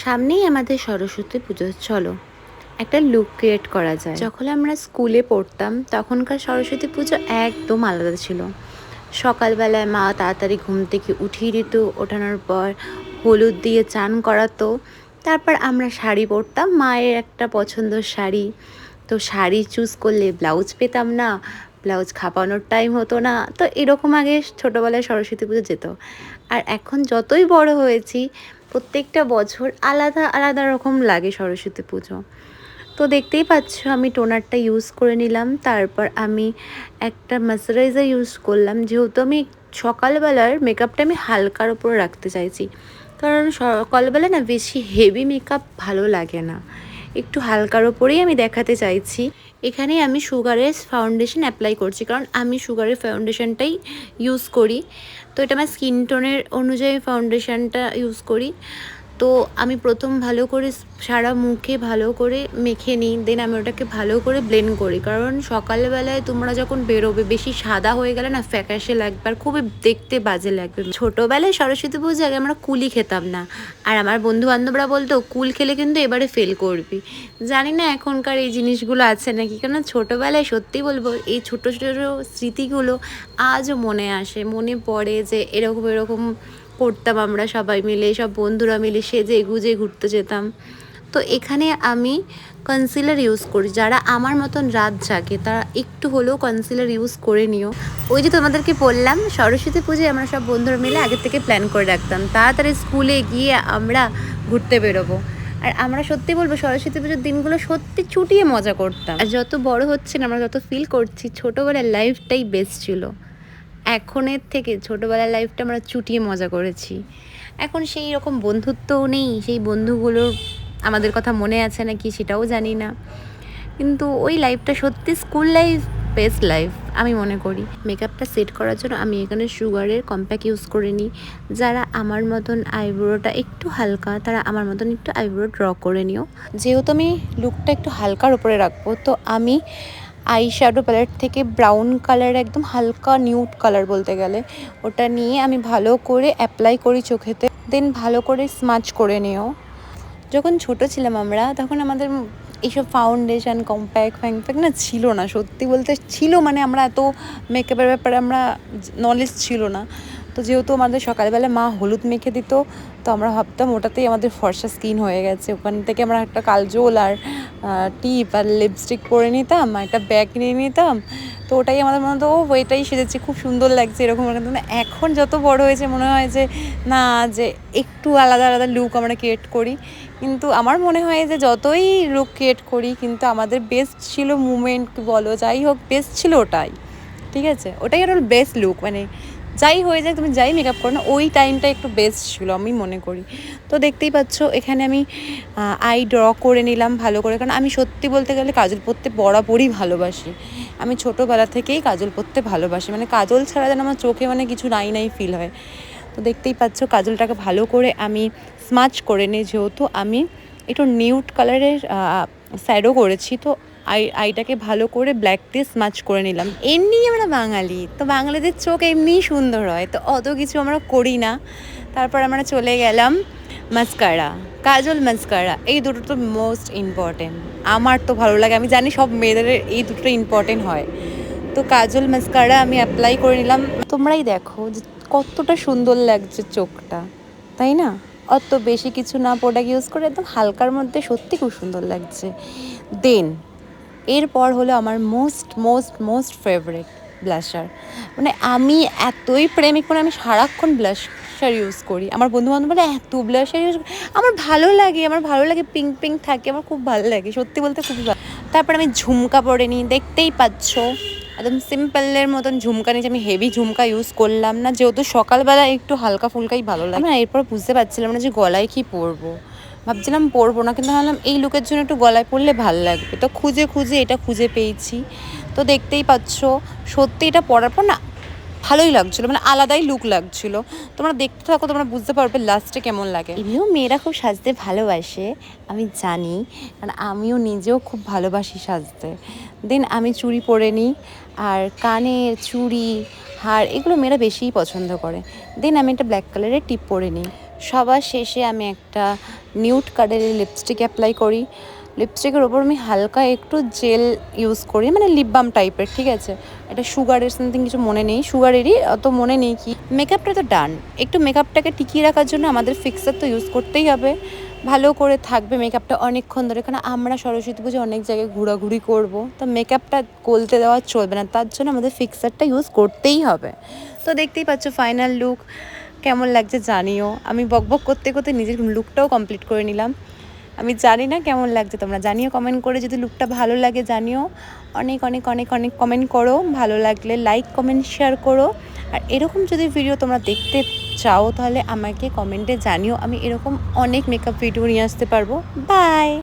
সামনেই আমাদের সরস্বতী পুজো, চলো একটা লুক ক্রিয়েট করা যায়। যখন আমরা স্কুলে পড়তাম তখনকার সরস্বতী পুজো একদম আলাদা ছিল। সকালবেলায় মা তাড়াতাড়ি ঘুম থেকে উঠিয়ে দিত, ওঠানোর পর হলুদ দিয়ে চান করাতো। তারপর আমরা শাড়ি পরতাম, মায়ের একটা পছন্দের শাড়ি। তো শাড়ি চুজ করলে ব্লাউজ পেতাম না, ব্লাউজ খাপানোর টাইম হতো না। তো এরকম আগে ছোটোবেলায় সরস্বতী পুজো যেত। আর এখন যতই বড় হয়েছি, প্রত্যেকটা বছর আলাদা আলাদা রকম লাগে সরস্বতী পুজো। তো দেখতেই পাচ্ছ আমি টোনারটা ইউজ করে নিলাম, তারপর আমি একটা ময়শ্চারাইজার ইউজ করলাম। যেহেতু আমি সকালবেলার মেকআপটা আমি হালকার ওপরে রাখতে চাইছি, কারণ সকালবেলা না বেশি হেভি মেকআপ ভালো লাগে না, একটু হালকার ওপরেই আমি দেখাতে চাইছি। এখানে আমি সুগারের ফাউন্ডেশন অ্যাপ্লাই করছি, কারণ আমি সুগারের ফাউন্ডেশনটাই ইউজ করি। তো এটা আমার স্কিন টোনের অনুযায়ী ফাউন্ডেশনটা ইউজ করি। তো আমি প্রথম ভালো করে সারা মুখে ভালো করে মেখে নিই, দেন আমি ওটাকে ভালো করে ব্লেন্ড করি। কারণ সকালবেলায় তোমরা যখন বেরোবে বেশি সাদা হয়ে গেলে না ফ্যাকাশে লাগবে আর খুবই দেখতে বাজে লাগবে। ছোটোবেলায় সরস্বতী পুজো আগে আমরা কুলই খেতাম না, আর আমার বন্ধু বান্ধবরা বলতো কুল খেলে কিন্তু এবারে ফেল করবি। জানি না এখনকার এই জিনিসগুলো আছে নাকি, কেন ছোটোবেলায় সত্যি বলবো এই ছোটো ছোটো স্মৃতিগুলো আজও মনে আসে, মনে পড়ে যে এরকম এরকম করতাম আমরা সবাই মিলে, সব বন্ধুরা মিলে সেজে গুজে ঘুরতে যেতাম। তো এখানে আমি কনসিলার ইউজ করি, যারা আমার মতন রাত জাগে তারা একটু হলেও কনসিলার ইউজ করে নিও। ওই যে তোমাদেরকে বললাম সরস্বতী পুজোয় আমরা সব বন্ধুরা মিলে আগের থেকে প্ল্যান করে রাখতাম, তাড়াতাড়ি স্কুলে গিয়ে আমরা ঘুরতে বেরোবো। আর আমরা সত্যি বলবো সরস্বতী পুজোর দিনগুলো সত্যি চুটিয়ে মজা করতাম। আর যত বড় হচ্ছে না আমরা তত ফিল করছি ছোটোবেলার লাইফটাই বেস্ট ছিল। এখনের থেকে ছোটোবেলার লাইফটা আমরা চুটিয়ে মজা করেছি। এখন সেই রকম বন্ধুত্বও নেই, সেই বন্ধুগুলোর আমাদের কথা মনে আছে নাকি সেটাও জানি না। কিন্তু ওই লাইফটা সত্যি স্কুল লাইফ বেস্ট লাইফ আমি মনে করি। মেকআপটা সেট করার জন্য আমি এখানে সুগারের কম্প্যাক্ট ইউজ করে নিই। যারা আমার মতন আইব্রোটা একটু হালকা তারা আমার মতন একটু আইব্রো ড্র করে নিও। যেহেতু আমি লুকটা একটু হালকার উপরে রাখবো, তো আমি আই শ্যাডো প্যালেট থেকে ব্রাউন কালার, একদম হালকা নিউড কালার বলতে গেলে, ওটা নিয়ে আমি ভালো করে অ্যাপ্লাই করি চোখেতে, দেন ভালো করে স্মাচ করে নিও। যখন ছোট ছিলাম আমরা তখন আমাদের এইসব ফাউন্ডেশন কম্প্যাক্ট ফ্যাংপ্যাক্ট না ছিল না, সত্যি বলতে ছিল মানে আমরা এত মেকআপের ব্যাপারে আমরা নলেজ ছিল না। তো যেহেতু আমাদের সকালবেলা মা হলুদ মেখে দিত, তো আমরা ভাবতাম ওটাতেই আমাদের ফর্সা স্কিন হয়ে গেছে। ওখান থেকে আমরা একটা কালজল আর টিপ আর লিপস্টিক পরে নিতাম, আর একটা ব্যাগ নিয়ে নিতাম। তো ওটাই আমাদের মনে হতো ও এটাই সেজেছে, খুব সুন্দর লাগছে এরকম। এখন যত বড় হয়েছে মনে হয় যে না, যে একটু আলাদা আলাদা লুক আমরা ক্রিয়েট করি। কিন্তু আমার মনে হয় যে যতই লুক ক্রিয়েট করি কিন্তু আমাদের বেস্ট ছিল মুমেন্ট বলো যাই হোক, বেস্ট ছিল ওটাই। ঠিক আছে, ওটাই আর বেস্ট লুক, মানে যাই হয়ে যায় তুমি যাই মেকআপ করো না ওই টাইমটা একটু বেস্ট ছিল আমি মনে করি। তো দেখতেই পাচ্ছ এখানে আমি আই ড্র করে নিলাম ভালো করে, কারণ আমি সত্যি বলতে গেলে কাজল পরতে বরাবরই ভালোবাসি। আমি ছোটোবেলা থেকেই কাজল পরতে ভালোবাসি, মানে কাজল ছাড়া যেন আমার চোখে মানে কিছু নাই নাই ফিল হয়। তো দেখতেই পাচ্ছ কাজলটাকে ভালো করে আমি স্মাচ করে নিই, যেহেতু আমি একটু নিউড কালারের শ্যাডো করেছি। তো আইটাকে ভালো করে ব্ল্যাক দিয়ে স্মাচ করে নিলাম। এমনি আমরা বাঙালি, তো বাঙালিদের চোখ এমনিই সুন্দর হয়, তো অত কিছু আমরা করি না। তারপর আমরা চলে গেলাম মাস্কারা, কাজল মাস্কারা, এই দুটো তো মোস্ট ইম্পর্টেন্ট। আমার তো ভালো লাগে, আমি জানি সব মেয়েদের এই দুটো ইম্পর্টেন্ট হয়। তো কাজল মাস্কারা আমি অ্যাপ্লাই করে নিলাম। তোমরাই দেখো যে কতটা সুন্দর লাগছে চোখটা, তাই না? অত বেশি কিছু না প্রোডাক্ট ইউজ করে একদম হালকার মধ্যে সত্যি খুব সুন্দর লাগছে। দেন এরপর হলো আমার most most most favourite blusher. মানে আমি এতই প্রেমিক, মানে আমি সারাক্ষণ ব্লাশার ইউজ করি। আমার বন্ধুবান্ধব বলে এত ব্লাশার ইউজ, আমার ভালো লাগে, আমার ভালো লাগে, পিঙ্ক পিঙ্ক থাকে, আমার খুব ভালো লাগে সত্যি বলতে, খুবই ভালো। তারপর আমি ঝুমকা পরে নিই, দেখতেই পাচ্ছ একদম সিম্পলের মতন ঝুমকা নিয়েছি। আমি হেভি ঝুমকা ইউজ করলাম না, যেহেতু সকালবেলা একটু হালকা ফুলকাই ভালো লাগে। আমি এরপর বুঝতে পারছিলাম না যে গলায় কি পরবো, ভাবছিলাম পরবো না, কিন্তু ভাবলাম এই লুকের জন্য একটু গলায় পরলে ভালো লাগবে। তো খুঁজে খুঁজে এটা খুঁজে পেয়েছি। তো দেখতেই পাচ্ছ সত্যি এটা পরার পর না ভালোই লাগছিলো, মানে আলাদাই লুক লাগছিলো। তোমরা দেখতে থাকো, তোমরা বুঝতে পারবে লাস্টে কেমন লাগে। এমনিও মেয়েরা খুব সাজতে ভালোবাসে আমি জানি, কারণ আমিও নিজেও খুব ভালোবাসি সাজতে। দেন আমি চুড়ি পরে নিই, আর কানের চুড়ি হার এগুলো মেয়েরা বেশিই পছন্দ করে। দেন আমি একটা ব্ল্যাক কালারের টিপ পরে নিই। সবার শেষে আমি একটা নিউড কালারের লিপস্টিক অ্যাপ্লাই করি। লিপস্টিকের ওপর আমি হালকা একটু জেল ইউজ করি, মানে লিপ বাম টাইপের, ঠিক আছে। এটা সুগারের সামথিং কিছু মনে নেই, সুগারেরই, অত মনে নেই কি। মেকআপটা তো ডান, একটু মেকআপটাকে টিকিয়ে রাখার জন্য আমাদের ফিক্সার তো ইউজ করতেই হবে। ভালো করে থাকবে মেকআপটা অনেকক্ষণ ধরে, কারণ আমরা সরস্বতী পুজো অনেক জায়গায় ঘোরাঘুরি করব, তো মেকআপটা গলতে দেওয়া চলবে না, তার জন্য আমাদের ফিক্সারটা ইউজ করতেই হবে। তো দেখতেই পাচ্ছ ফাইনাল লুক কেমন লাগছে জানিও। আমি বকবক করতে করতে নিজের লুকটাও কমপ্লিট করে নিলাম। আমি জানি না কেমন লাগছে, তোমরা জানিও কমেন্ট করে। যদি লুকটা ভালো লাগে জানিও, অনেক অনেক অনেক অনেক কমেন্ট করো, ভালো লাগলে লাইক কমেন্ট শেয়ার করো। আর এরকম যদি ভিডিও তোমরা দেখতে চাও তাহলে আমাকে কমেন্টে জানিও, আমি এরকম অনেক মেকআপ ভিডিও নিয়ে আসতে পারবো। বাই।